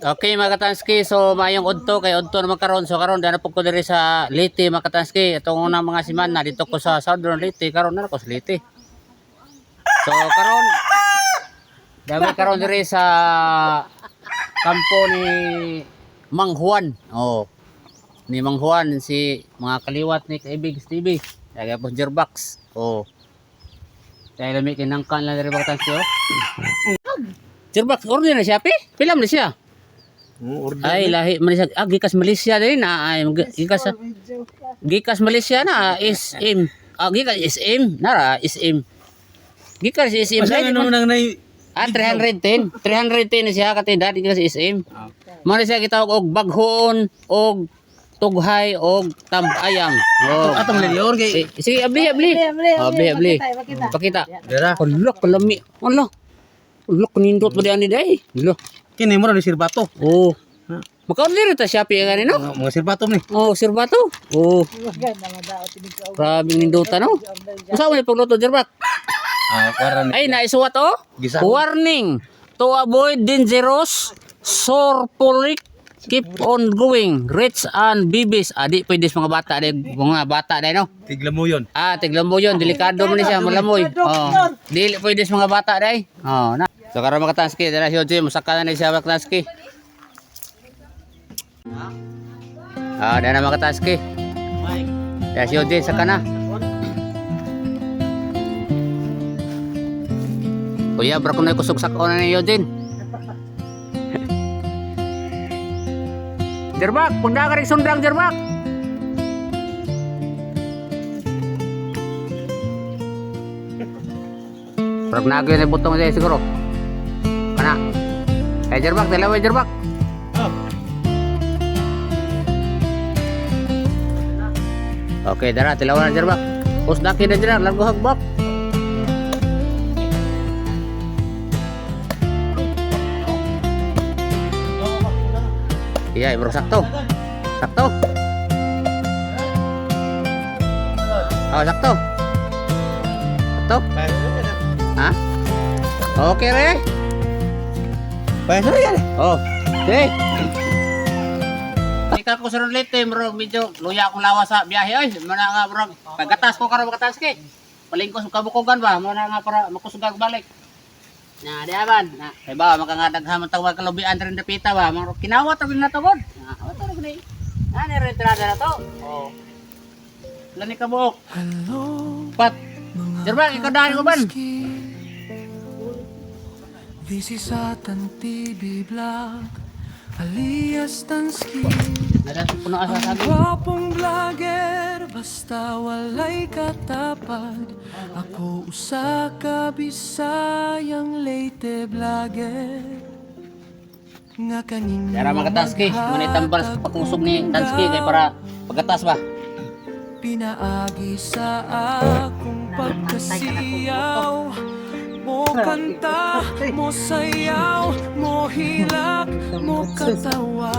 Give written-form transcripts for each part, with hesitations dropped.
Okay mga katanski, so mayong udto kay udto naman karon. So karon dana po ko diri sa Leyte mga katanski. Itong unang mga semana dito ko sa Southern Leyte, karon na ko sa Leyte. So karon dami karon diri sa kampo ni Mang Juan. Oh. Ni Mang Juan si mga kaliwat ni Kaibig TV. Lagi po Jerbox. Oh. Dahil lami kinangkan lang diri mga katanski oh. Jerbox order na siya pi? Pila man siya? Ay lahi Malaysia, gikas Malaysia din na ay gikas Malaysia na SM. Gikas SM nara SM. Gikas SM Asa ano nang nay 310 na siya katinda gikas SM. Mo na siya gitawag og baghoon og tughay og tambayang. Oh. atong lilior kay Sige abli. Abli. Pakita. dira. Allah kalami. Allah. Allah kunindot ba di day? Allah. Kini mo ra ni sirbato. Oh. Makaon ta siya piya gani no? Mga sirbato ni. Oh, sirbato. Oh. Grabe ninduta no. Usa man pagluto Jerbak? Para ni. Ay naisuwat oh. Gisa. Warning to avoid dangerous sulfuric keep on going rich and babies. Adi pwede sa mga bata day no. Tigla mo yon. Tignan mo yun, delikado mo ni siya, malamoy. Oh. Dili pwede sa mga bata day. Oh, na. So karon mga tanski, dala si Oji, musaka na ni siya mga tanski. Dala mga tanski. Dala si Oji, saka na. Kuya, bro ko na kusog sako na ni Eugene. Jerbak, punta ka rin sundrang Jerbak. Parang nagyo na butong siya siguro. Kana. Jerbak, dalawa Jerbak. Okay, dara, tilawan na Jerbak. Pusdaki na dira, largo hagbak. Iya, bro, sakto. Sakto. Oh, sakto. Sakto. Ha? Okay, re. Pwede yan. Oh, okay. Ika ko sa Leyte, bro, medyo luya akong lawas sa biyahe ay. Mana nga bro, paggatas ko karon paggatas kay. Palingkos kabukogan ba, mana nga para makusugag balik. Na di aban, na kay ba makangadagham tawag kalubian rin dapita ba, kinawat ra na tugod. Ato ra gani. Ani ra entrada na to. Oh. Lani ka buok. Pat. Jerbak ikaw dahil ko ban. This is Satan TV Vlog alias Tanski. Nada puno asa sabi. Gwapong vlogger basta walay katapad. Ako usa ka Bisayang Leyte vlogger. Nga kaning Dara mga Tanski, muna tambal sa pakusog ni Tanski kay para paggatas ba. pinaagi sa akong pagkasiyaw. Mo kanta, mo sayaw, mo hilak, mo katawa.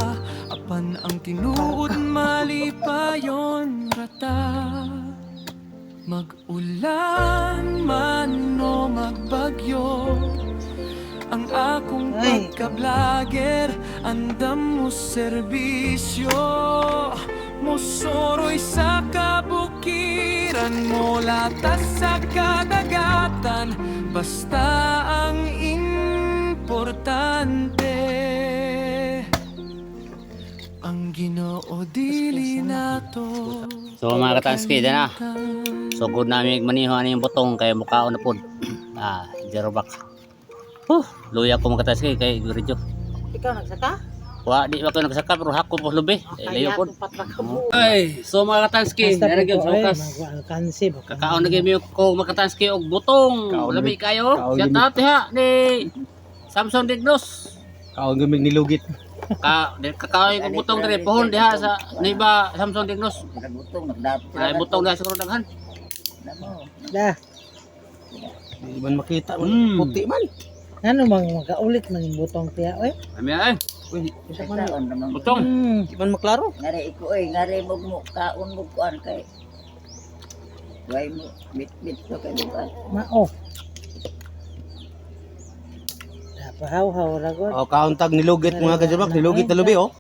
Apan ang tinuod malipayon rata. Mag-ulan man o magbagyo, ang akong pagka-vlogger andam mo serbisyo. Mosoroy sa kabukiran, molatas sa kadagatan, basta ang importante ang Ginoo dili nato. So mga Katanski, dyan na. So good namin maniho ano yung butong kay mukhaon na po. Jerbak. Luya ko mga Katanski kay Gurijo. Ikaw nagsaka? Wa di ba ko nagsaka pero hako po lubi. Layo po. Ay, so mga Katanski, naragyan sa ukas. Kakaon na gyud ko mga Katanski og butong. Labi kayo. Shout out ha ni Samson Dignos. Kaon gamig nilugit. Kakaon ko butong dire pohon diha sa Neiba Samson Dignos. Ay butong diha siguro daghan. Dah. Di man makita man puti man. Ano mang magaulit man yung butong tiya, oy? Ami ay. Uy, Isa pa na. Butong. di man maklaro. Ngari iko ngari mo kaon mo kuan kay. Way mo bit ko kay bukan. Mao. Bahaw-haw ra gud. O kauntag nilugit mga kajabak, nilugit na lubi oh.